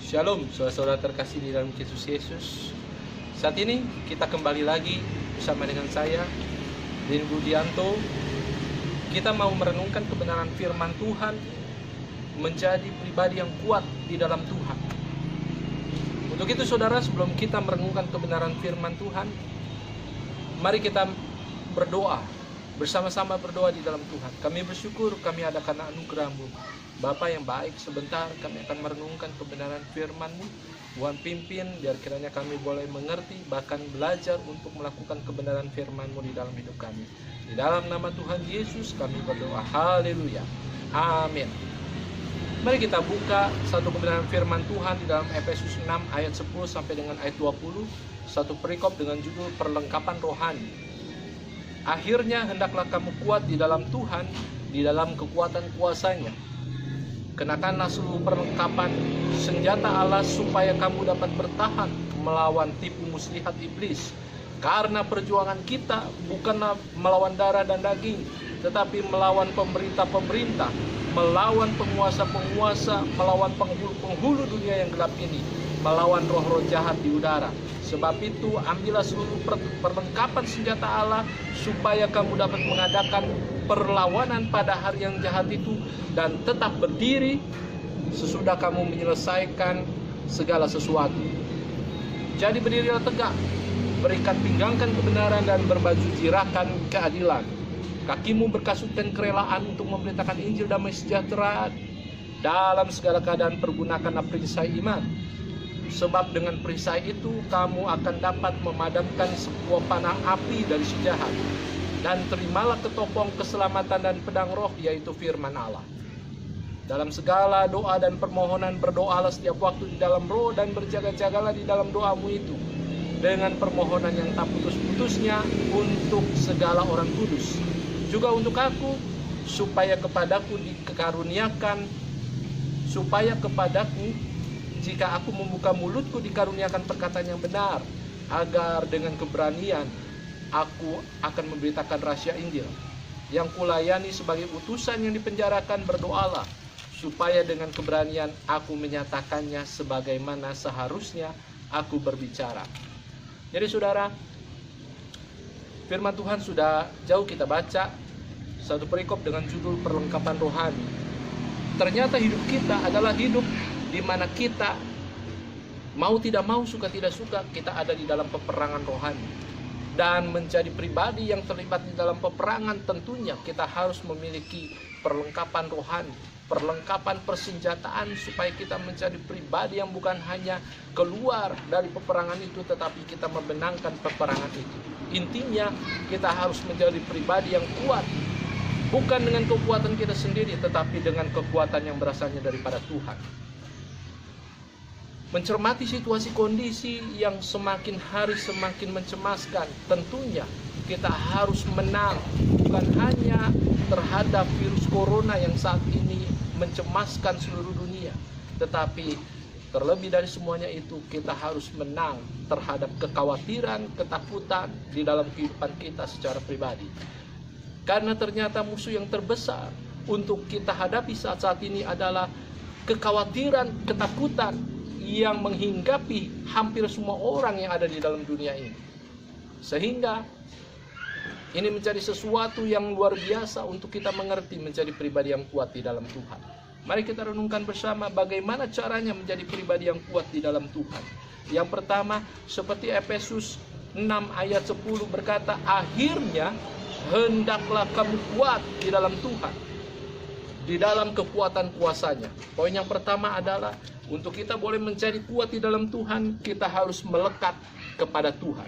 Shalom, saudara-saudara terkasih di dalam Kristus Yesus. Saat ini kita kembali lagi bersama dengan saya, Din Budianto. Kita mau merenungkan kebenaran firman Tuhan, menjadi pribadi yang kuat di dalam Tuhan. Untuk itu saudara, sebelum kita merenungkan kebenaran firman Tuhan, mari kita berdoa, bersama-sama berdoa di dalam Tuhan. Kami bersyukur kami ada karena anugerah-Mu. Bapa yang baik, sebentar kami akan merenungkan kebenaran firman-Mu. Tuhan pimpin, biar kiranya kami boleh mengerti, bahkan belajar untuk melakukan kebenaran firman-Mu di dalam hidup kami. Di dalam nama Tuhan Yesus kami berdoa. Haleluya. Amin. Mari kita buka satu kebenaran firman Tuhan di dalam Efesus 6 ayat 10 sampai dengan ayat 20. Satu perikop dengan judul perlengkapan rohani. Akhirnya hendaklah kamu kuat di dalam Tuhan, di dalam kekuatan kuasa-Nya. Kenakanlah seluruh perlengkapan senjata Allah supaya kamu dapat bertahan melawan tipu muslihat iblis. Karena perjuangan kita bukanlah melawan darah dan daging, tetapi melawan pemerintah-pemerintah, melawan penguasa-penguasa, melawan penghulu dunia yang gelap ini, melawan roh-roh jahat di udara. Sebab itu ambillah seluruh perlengkapan senjata Allah supaya kamu dapat mengadakan perlawanan pada hari yang jahat itu dan tetap berdiri sesudah kamu menyelesaikan segala sesuatu. Jadi berdirilah tegak, berikat pinggangkan kebenaran dan berbaju jirakan keadilan. Kakimu berkasutkan kerelaan untuk memberitakan Injil damai sejahtera. Dalam segala keadaan pergunakanlah perisai iman. Sebab dengan perisai itu kamu akan dapat memadamkan sebuah panah api dari si jahat. Dan terimalah ketopong keselamatan dan pedang roh, yaitu firman Allah. Dalam segala doa dan permohonan berdoalah setiap waktu di dalam roh, dan berjaga-jagalah di dalam doamu itu dengan permohonan yang tak putus-putusnya untuk segala orang kudus. Juga untuk aku, supaya kepadaku jika aku membuka mulutku dikaruniakan perkataan yang benar, agar dengan keberanian aku akan memberitakan rahasia Injil yang kulayani sebagai utusan yang dipenjarakan. Berdoalah supaya dengan keberanian aku menyatakannya sebagaimana seharusnya aku berbicara. Jadi saudara, firman Tuhan sudah jauh kita baca, satu perikop dengan judul perlengkapan rohani. Ternyata hidup kita adalah hidup di mana kita mau tidak mau, suka tidak suka, kita ada di dalam peperangan rohani. Dan menjadi pribadi yang terlibat di dalam peperangan, tentunya kita harus memiliki perlengkapan rohani, perlengkapan persenjataan, supaya kita menjadi pribadi yang bukan hanya keluar dari peperangan itu, tetapi kita memenangkan peperangan itu. Intinya kita harus menjadi pribadi yang kuat, bukan dengan kekuatan kita sendiri, tetapi dengan kekuatan yang berasalnya daripada Tuhan. Mencermati situasi kondisi yang semakin hari semakin mencemaskan, tentunya kita harus menang, bukan hanya terhadap virus corona yang saat ini mencemaskan seluruh dunia, tetapi terlebih dari semuanya itu kita harus menang terhadap kekhawatiran, ketakutan di dalam kehidupan kita secara pribadi. Karena ternyata musuh yang terbesar untuk kita hadapi saat ini adalah kekhawatiran, ketakutan yang menghinggapi hampir semua orang yang ada di dalam dunia ini. Sehingga ini menjadi sesuatu yang luar biasa untuk kita mengerti menjadi pribadi yang kuat di dalam Tuhan. Mari kita renungkan bersama bagaimana caranya menjadi pribadi yang kuat di dalam Tuhan. Yang pertama, seperti Efesus 6 ayat 10 berkata, akhirnya hendaklah kamu kuat di dalam Tuhan, di dalam kekuatan kuasa-Nya. Poin yang pertama adalah untuk kita boleh menjadi kuat di dalam Tuhan, kita harus melekat kepada Tuhan.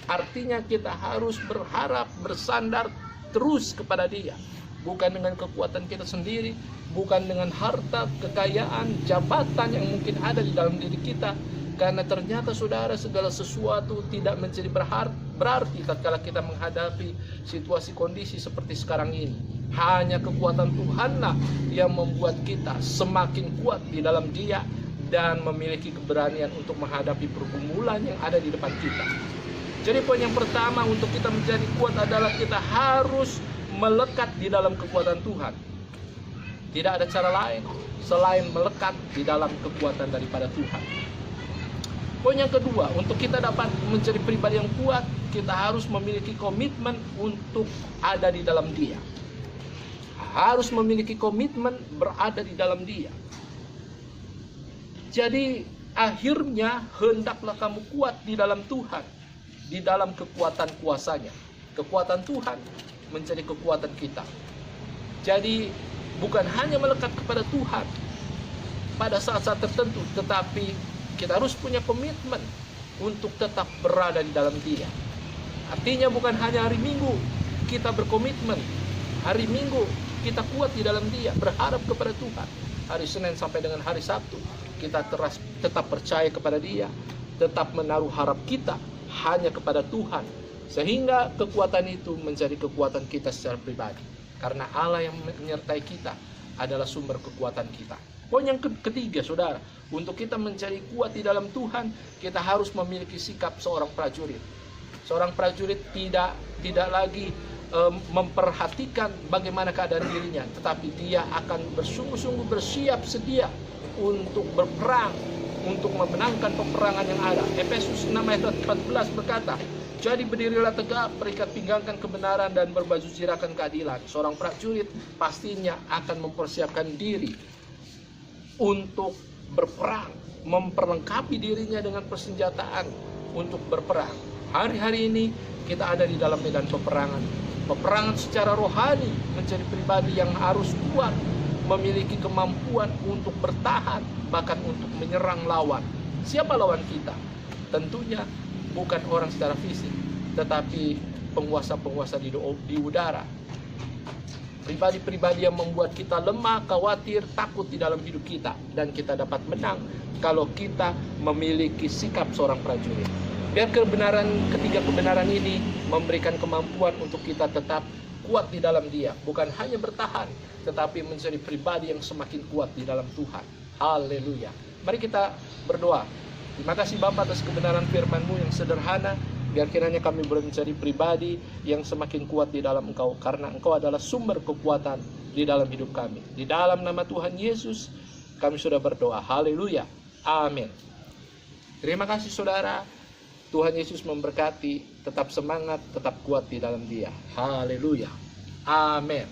Artinya kita harus berharap, bersandar terus kepada Dia. Bukan dengan kekuatan kita sendiri, bukan dengan harta, kekayaan, jabatan yang mungkin ada di dalam diri kita. Karena ternyata saudara, segala sesuatu tidak menjadi berarti tatkala kita menghadapi situasi kondisi seperti sekarang ini. Hanya kekuatan Tuhanlah yang membuat kita semakin kuat di dalam Dia dan memiliki keberanian untuk menghadapi pergumulan yang ada di depan kita. Jadi poin yang pertama untuk kita menjadi kuat adalah kita harus melekat di dalam kekuatan Tuhan. Tidak ada cara lain selain melekat di dalam kekuatan daripada Tuhan. Poin yang kedua, untuk kita dapat menjadi pribadi yang kuat, kita harus memiliki komitmen untuk ada di dalam Dia. Harus memiliki komitmen berada di dalam Dia. Jadi akhirnya hendaklah kamu kuat di dalam Tuhan, di dalam kekuatan kuasanya. Kekuatan Tuhan menjadi kekuatan kita. Jadi bukan hanya melekat kepada Tuhan pada saat-saat tertentu, tetapi kita harus punya komitmen untuk tetap berada di dalam Dia. Artinya bukan hanya hari Minggu kita berkomitmen, hari Minggu kita kuat di dalam Dia, berharap kepada Tuhan. Hari Senin sampai dengan hari Sabtu kita tetap percaya kepada Dia, tetap menaruh harap kita hanya kepada Tuhan, sehingga kekuatan itu menjadi kekuatan kita secara pribadi. Karena Allah yang menyertai kita adalah sumber kekuatan kita. Poin yang ketiga, saudara, untuk kita menjadi kuat di dalam Tuhan, kita harus memiliki sikap seorang prajurit. Seorang prajurit tidak lagi memperhatikan bagaimana keadaan dirinya, tetapi dia akan bersungguh-sungguh bersiap sedia untuk berperang, untuk memenangkan peperangan yang ada. Efesus 6 ayat 14 berkata, jadi berdirilah tegak, perikat pinggangkan kebenaran dan berbaju zirahkan keadilan. Seorang prajurit pastinya akan mempersiapkan diri untuk berperang, memperlengkapi dirinya dengan persenjataan untuk berperang. Hari-hari ini kita ada di dalam medan peperangan. Peperangan secara rohani menjadi pribadi yang harus kuat, memiliki kemampuan untuk bertahan, bahkan untuk menyerang lawan. Siapa lawan kita? Tentunya bukan orang secara fisik, tetapi penguasa-penguasa di udara. Pribadi-pribadi yang membuat kita lemah, khawatir, takut di dalam hidup kita. Dan kita dapat menang kalau kita memiliki sikap seorang prajurit. Biar ketiga kebenaran ini memberikan kemampuan untuk kita tetap kuat di dalam Dia. Bukan hanya bertahan, tetapi menjadi pribadi yang semakin kuat di dalam Tuhan. Haleluya. Mari kita berdoa. Terima kasih Bapa atas kebenaran firman-Mu yang sederhana. Biar kiranya kami boleh menjadi pribadi yang semakin kuat di dalam Engkau. Karena Engkau adalah sumber kekuatan di dalam hidup kami. Di dalam nama Tuhan Yesus kami sudah berdoa. Haleluya. Amin. Terima kasih saudara. Tuhan Yesus memberkati. Tetap semangat, tetap kuat di dalam Dia. Haleluya. Amin.